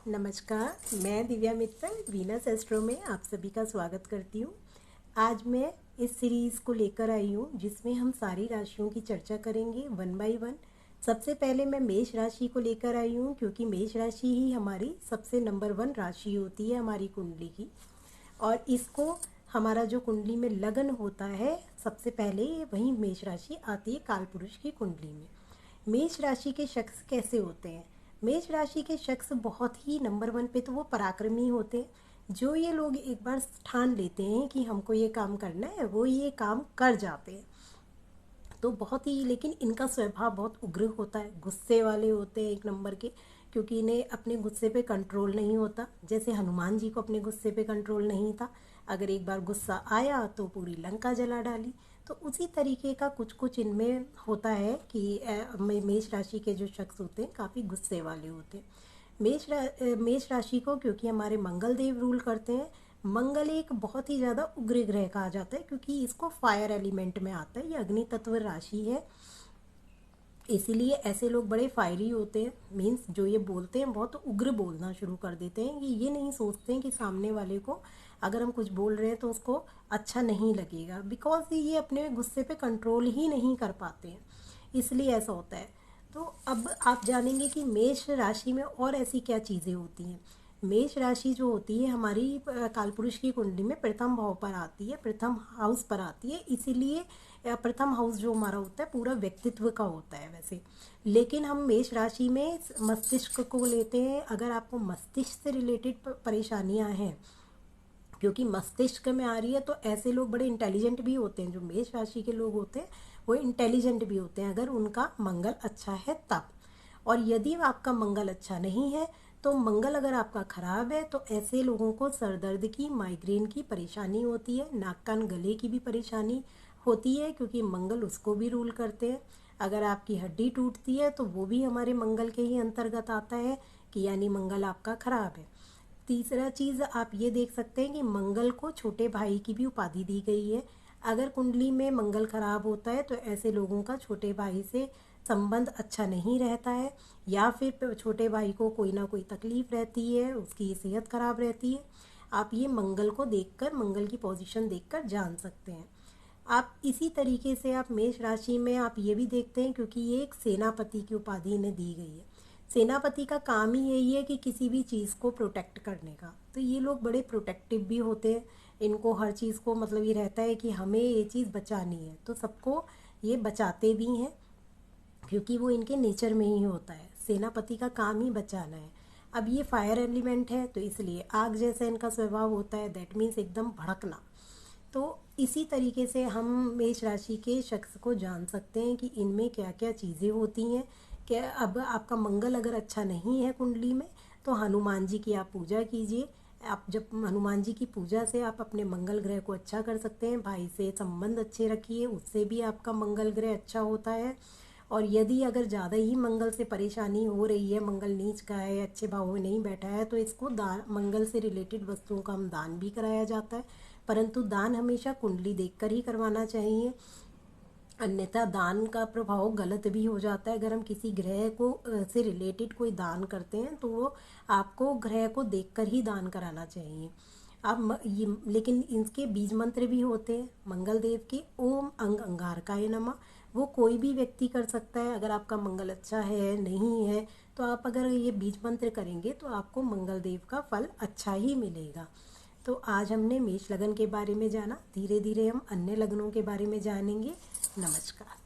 नमस्कार, मैं Divya Mittal Venus astro में आप सभी का स्वागत करती हूँ। आज मैं इस सीरीज़ को लेकर आई हूँ जिसमें हम सारी राशियों की चर्चा करेंगे वन बाय वन। सबसे पहले मैं मेष राशि को लेकर आई हूँ क्योंकि मेष राशि ही हमारी सबसे नंबर 1 राशि होती है हमारी कुंडली की, और इसको हमारा जो कुंडली में लगन होता है सबसे पहले वही मेष राशि आती है कालपुरुष की कुंडली में। मेष राशि के शख्स कैसे होते हैं? मेष राशि के शख्स बहुत ही नंबर 1 पे तो वो पराक्रमी होते हैं। जो ये लोग एक बार ठान लेते हैं कि हमको ये काम करना है, वो ये काम कर जाते हैं। तो बहुत ही, लेकिन इनका स्वभाव बहुत उग्र होता है, गुस्से वाले होते हैं एक नंबर के, क्योंकि इन्हें अपने गुस्से पे कंट्रोल नहीं होता। जैसे हनुमान जी को अपने गुस्से पे कंट्रोल नहीं था, अगर एक बार गुस्सा आया तो पूरी लंका जला डाली। तो उसी तरीके का कुछ कुछ इनमें होता है कि मेष राशि के जो शख्स होते हैं काफ़ी गुस्से वाले होते हैं। मेष राशि को क्योंकि हमारे मंगल देव रूल करते हैं, मंगल एक बहुत ही ज़्यादा उग्र ग्रह कहा जाता है क्योंकि इसको फायर एलिमेंट में आता है, ये अग्नि तत्व राशि है। इसीलिए ऐसे लोग बड़े फायरी होते हैं। मीन्स जो ये बोलते हैं बहुत उग्र बोलना शुरू कर देते हैं कि ये नहीं सोचते हैं कि सामने वाले को अगर हम कुछ बोल रहे हैं तो उसको अच्छा नहीं लगेगा, बिकॉज ये अपने गुस्से पे कंट्रोल ही नहीं कर पाते हैं, इसलिए ऐसा होता है। तो अब आप जानेंगे कि मेष राशि में और ऐसी क्या चीज़ें होती हैं। मेष राशि जो होती है हमारी कालपुरुष की कुंडली में प्रथम भाव पर आती है, प्रथम हाउस पर आती है। इसीलिए प्रथम हाउस जो हमारा होता है पूरा व्यक्तित्व का होता है वैसे। लेकिन हम मेष राशि में मस्तिष्क को लेते हैं। अगर आपको मस्तिष्क से रिलेटेड परेशानियां हैं, क्योंकि मस्तिष्क में आ रही है, तो ऐसे लोग बड़े इंटेलिजेंट भी होते हैं। जो मेष राशि के लोग होते हैं वो इंटेलिजेंट भी होते हैं अगर उनका मंगल अच्छा है तब। और यदि आपका मंगल अच्छा नहीं है, तो मंगल अगर आपका खराब है, तो ऐसे लोगों को सर दर्द की, माइग्रेन की परेशानी होती है, नाक कान गले की भी परेशानी होती है क्योंकि मंगल उसको भी रूल करते हैं। अगर आपकी हड्डी टूटती है तो वो भी हमारे मंगल के ही अंतर्गत आता है कि यानी मंगल आपका खराब है। तीसरा चीज़ आप ये देख सकते हैं कि मंगल को छोटे भाई की भी उपाधि दी गई है। अगर कुंडली में मंगल खराब होता है तो ऐसे लोगों का छोटे भाई से संबंध अच्छा नहीं रहता है, या फिर छोटे भाई को कोई ना कोई तकलीफ रहती है, उसकी सेहत खराब रहती है। आप ये मंगल को देखकर, मंगल की पोजीशन देखकर जान सकते हैं। आप इसी तरीके से आप मेष राशि में आप ये भी देखते हैं, क्योंकि ये एक सेनापति की उपाधि इन्हें दी गई है। सेनापति का काम ही यही है कि किसी भी चीज़ को प्रोटेक्ट करने का। तो ये लोग बड़े प्रोटेक्टिव भी होते हैं। इनको हर चीज़ को मतलब ये रहता है कि हमें ये चीज़ बचानी है, तो सबको ये बचाते भी हैं क्योंकि वो इनके नेचर में ही होता है। सेनापति का काम ही बचाना है। अब ये फायर एलिमेंट है तो इसलिए आग जैसा इनका स्वभाव होता है, दैट मीन्स एकदम भड़कना। तो इसी तरीके से हम मेष राशि के शख्स को जान सकते हैं कि इनमें क्या क्या चीज़ें होती हैं। क्या अब आपका मंगल अगर अच्छा नहीं है कुंडली में, तो हनुमान जी की आप पूजा कीजिए। आप जब हनुमान जी की पूजा से आप अपने मंगल ग्रह को अच्छा कर सकते हैं। भाई से संबंध अच्छे रखिए, उससे भी आपका मंगल ग्रह अच्छा होता है। और यदि अगर ज़्यादा ही मंगल से परेशानी हो रही है, मंगल नीच का है, अच्छे भाव में नहीं बैठा है, तो इसको दान, मंगल से रिलेटेड वस्तुओं का हम दान भी कराया जाता है। परंतु दान हमेशा कुंडली देखकर ही करवाना चाहिए, अन्यथा दान का प्रभाव गलत भी हो जाता है। अगर हम किसी ग्रह को से रिलेटेड कोई दान करते हैं तो वो आपको ग्रह को देखकर ही दान कराना चाहिए। आप ये, लेकिन इनके बीज मंत्र भी होते हैं मंगल देव के। ओम अंग अंगारकाय नमः, वो कोई भी व्यक्ति कर सकता है। अगर आपका मंगल अच्छा है नहीं है, तो आप अगर ये बीज मंत्र करेंगे तो आपको मंगल देव का फल अच्छा ही मिलेगा। तो आज हमने मेष लगन के बारे में जाना, धीरे धीरे हम अन्य लगनों के बारे में जानेंगे। नमस्कार।